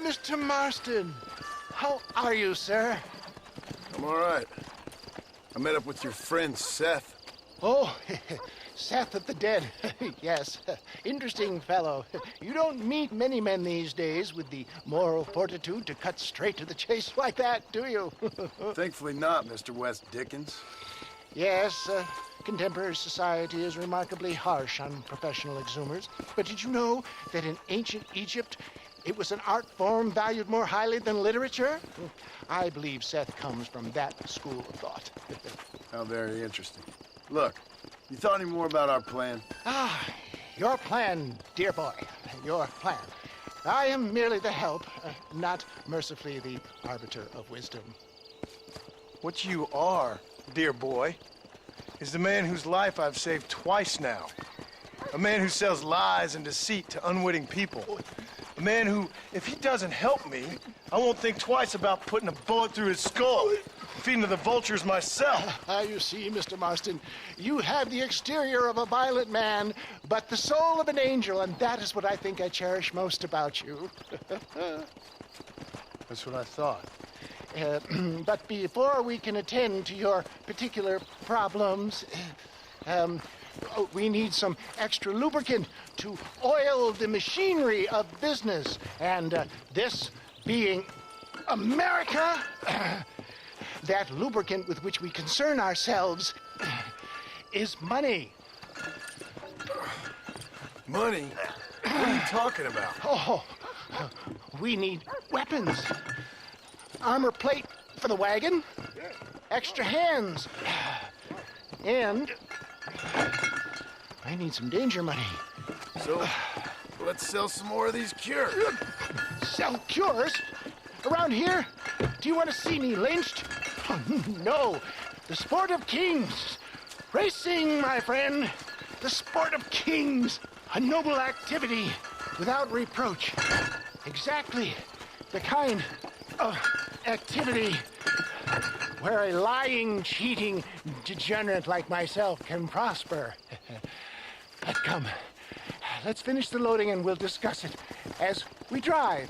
Mr. Marston. How are you, sir? I'm all right. I met up with your friend, Seth. Oh, Seth of the Dead. Yes, interesting fellow. You don't meet many men these days with the moral fortitude to cut straight to the chase like that, do you? Thankfully not, Mr. West Dickens. Yes, contemporary society is remarkably harsh on professional exhumers. But did you know that in ancient Egypt, it was an art form valued more highly than literature? I believe Seth comes from that school of thought. How very interesting. Look, you thought any more about our plan? Ah, your plan, dear boy, your plan. I am merely the help, not mercifully the arbiter of wisdom. What you are, dear boy, is the man whose life I've saved twice now. A man who sells lies and deceit to unwitting people. A man who, if he doesn't help me, I won't think twice about putting a bullet through his skull, feeding to the vultures myself. You see, Mr. Marston, you have the exterior of a violent man, but the soul of an angel, and that is what I think I cherish most about you. That's what I thought. But before we can attend to your particular problems, we need some extra lubricant to oil the machinery of business. And this being America, that lubricant with which we concern ourselves is money. Money? What are you talking about? Oh, we need weapons. Armor plate for the wagon, extra hands, and I need some danger money. So, let's sell some more of these cures. Sell cures? Around here? Do you want to see me lynched? Oh, no. The sport of kings. Racing, my friend. The sport of kings. A noble activity without reproach. Exactly the kind of activity where a lying, cheating degenerate like myself can prosper. But come, let's finish the loading and we'll discuss it as we drive.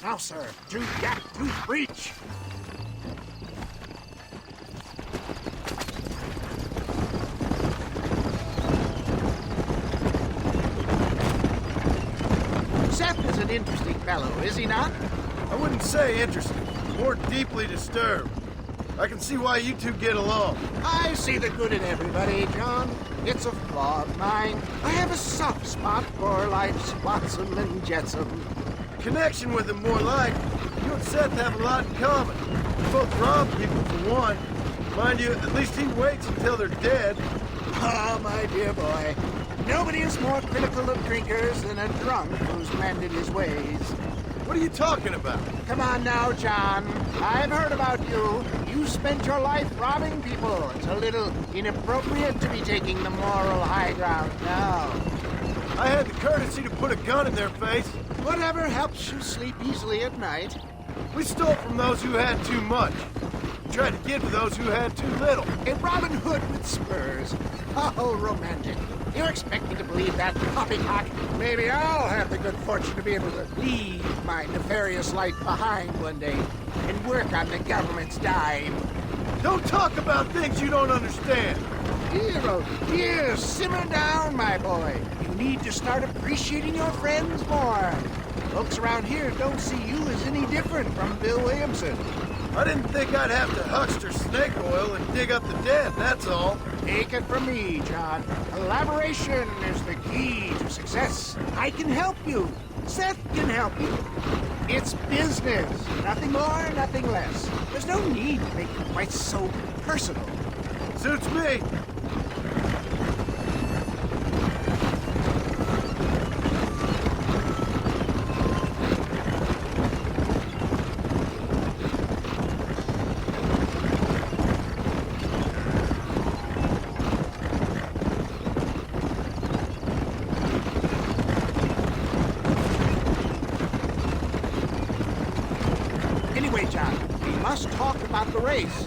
Now, sir, do that to breach. Seth is an interesting fellow, is he not? I wouldn't say interesting, more deeply disturbed. I can see why you two get along. I see the good in everybody, John. It's a flaw of mine. I have a soft spot for life's flotsam and jetsam. Connection with him more like. You and Seth have a lot in common. You both rob people for one. Mind you, at least he waits until they're dead. Ah, my dear boy. Nobody is more critical of drinkers than a drunk who's mended his ways. What are you talking about? Come on now, John. I've heard about you. You spent your life robbing people. It's a little inappropriate to be taking the moral high ground now. I had the courtesy to put a gun in their face. Whatever helps you sleep easily at night. We stole from those who had too much. Tried to give to those who had too little. A Robin Hood with spurs. Oh, romantic. You expect me to believe that poppycock? Maybe I'll have the good fortune to be able to leave my nefarious life behind one day and work on the government's dime. Don't talk about things you don't understand. Here, simmer down, my boy. You need to start appreciating your friends more. Folks around here don't see you as any different from Bill Williamson. I didn't think I'd have to huckster snake oil and dig up the dead, that's all. Take it from me, John. Collaboration is the key to success. I can help you. Seth can help you. It's business. Nothing more, nothing less. There's no need to make it quite so personal. Suits me. Anyway, John, we must talk about the race.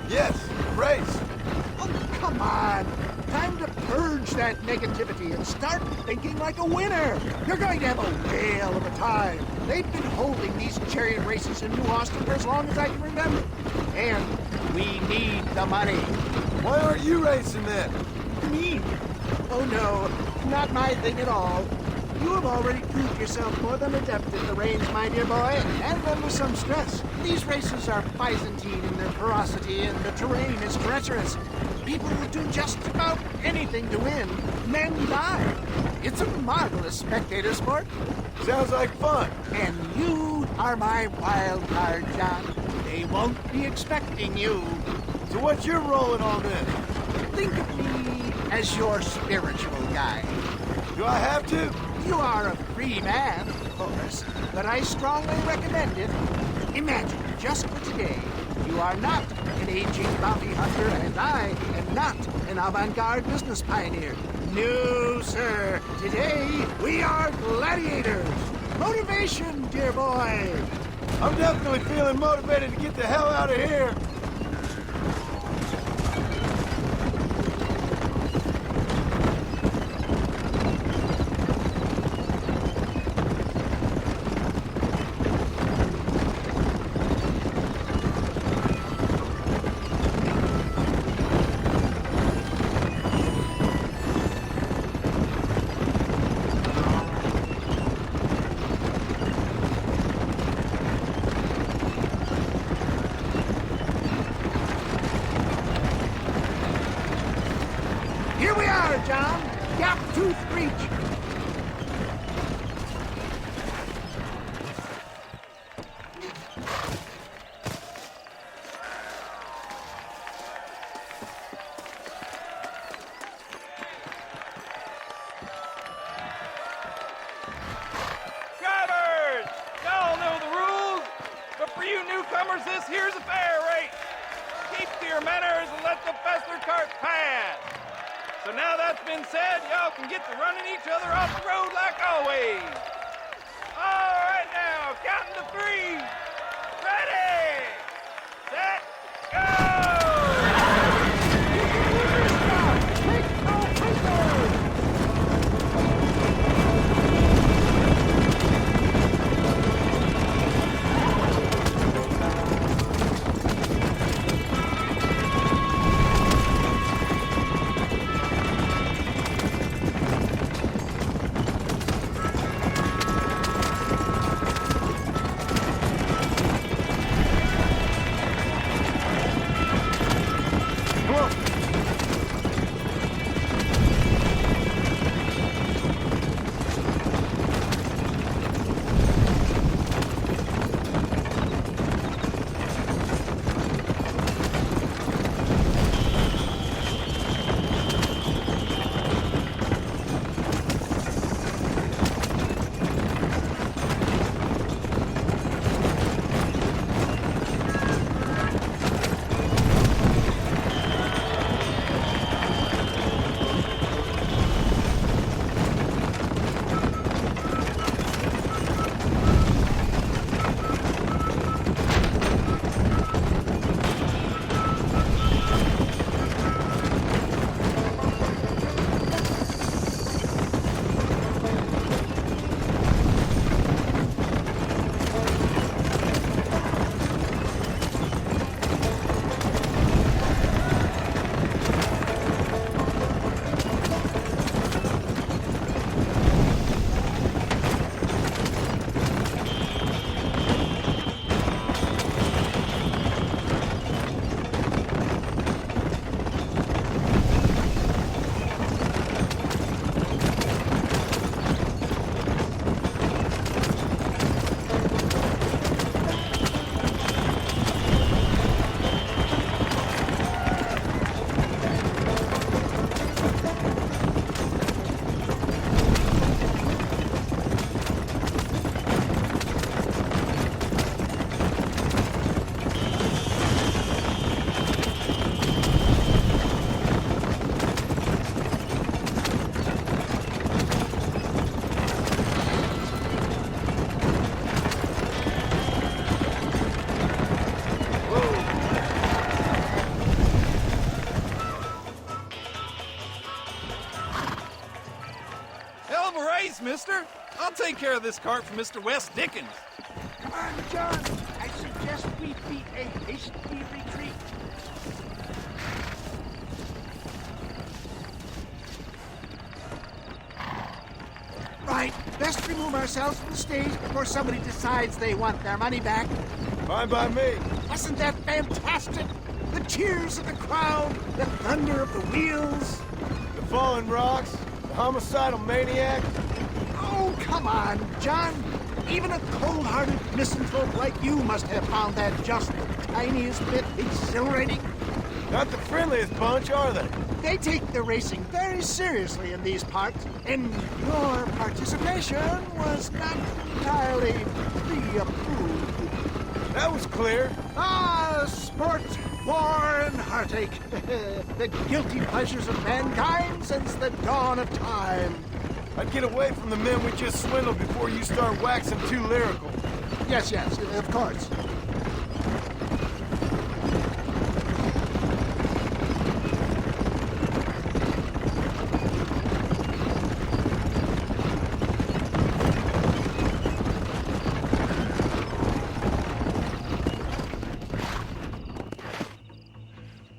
Yes, race. Oh, come on. Time to purge that negativity and start thinking like a winner. You're going to have a whale of a time. They've been holding these chariot races in New Austin for as long as I can remember. And we need the money. Why aren't you racing then? Me? Oh no, not my thing at all. You have already proved yourself more than adept at the reins, my dear boy, and under some stress. These races are Byzantine in their ferocity, and the terrain is treacherous. People will do just about anything to win. Men die. It's a marvelous spectator sport. Sounds like fun. And you are my wild card, John. They won't be expecting you. So what's your role in all this? Think of me as your spiritual guide. Do I have to? You are a free man, of course, but I strongly recommend it. Imagine, just for today, you are not an aging bounty hunter, and I am not an avant-garde business pioneer. No, sir. Today, we are gladiators. Motivation, dear boy. I'm definitely feeling motivated to get the hell out of here. Here we are, John. Gap tooth reach. Drivers! Y'all know the rules, but for you newcomers, this here's a fair race. Keep to your manners and let the faster cart pass. So now that's been said, y'all can get to running each other off the road like always. All right now, counting to 3. Ready, set, go! I'll take care of this cart for Mr. West Dickens. Come on, John. I suggest we beat a hasty retreat. Right, best remove ourselves from the stage before somebody decides they want their money back. Fine by me. Wasn't that fantastic? The cheers of the crowd, the thunder of the wheels. The fallen rocks, the homicidal maniac. Oh, come on, John. Even a cold-hearted misanthrope like you must have found that just the tiniest bit exhilarating. Not the friendliest bunch, are they? They take the racing very seriously in these parts, and your participation was not entirely pre-approved. That was clear. Ah, sport, war, and heartache. The guilty pleasures of mankind since the dawn of time. I'd get away from the men we just swindled before you start waxing too lyrical. Yes, of course.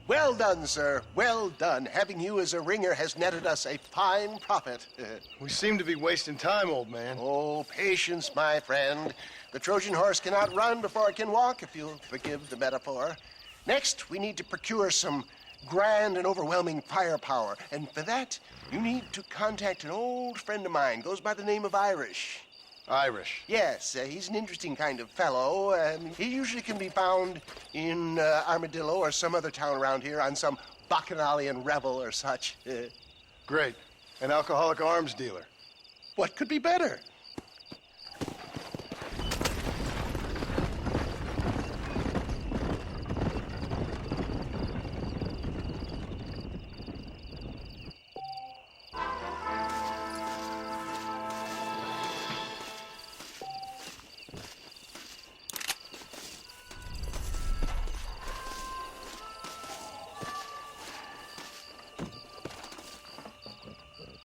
Well done, sir. Well done. Having you as a ringer has netted us a fine profit. We seem to be wasting time, old man. Oh, patience, my friend. The Trojan horse cannot run before it can walk, if you'll forgive the metaphor. Next, we need to procure some grand and overwhelming firepower. And for that, you need to contact an old friend of mine. Goes by the name of Irish. Irish. Yes, he's an interesting kind of fellow. He usually can be found in Armadillo or some other town around here on some bacchanalian revel or such. Great. An alcoholic arms dealer. What could be better?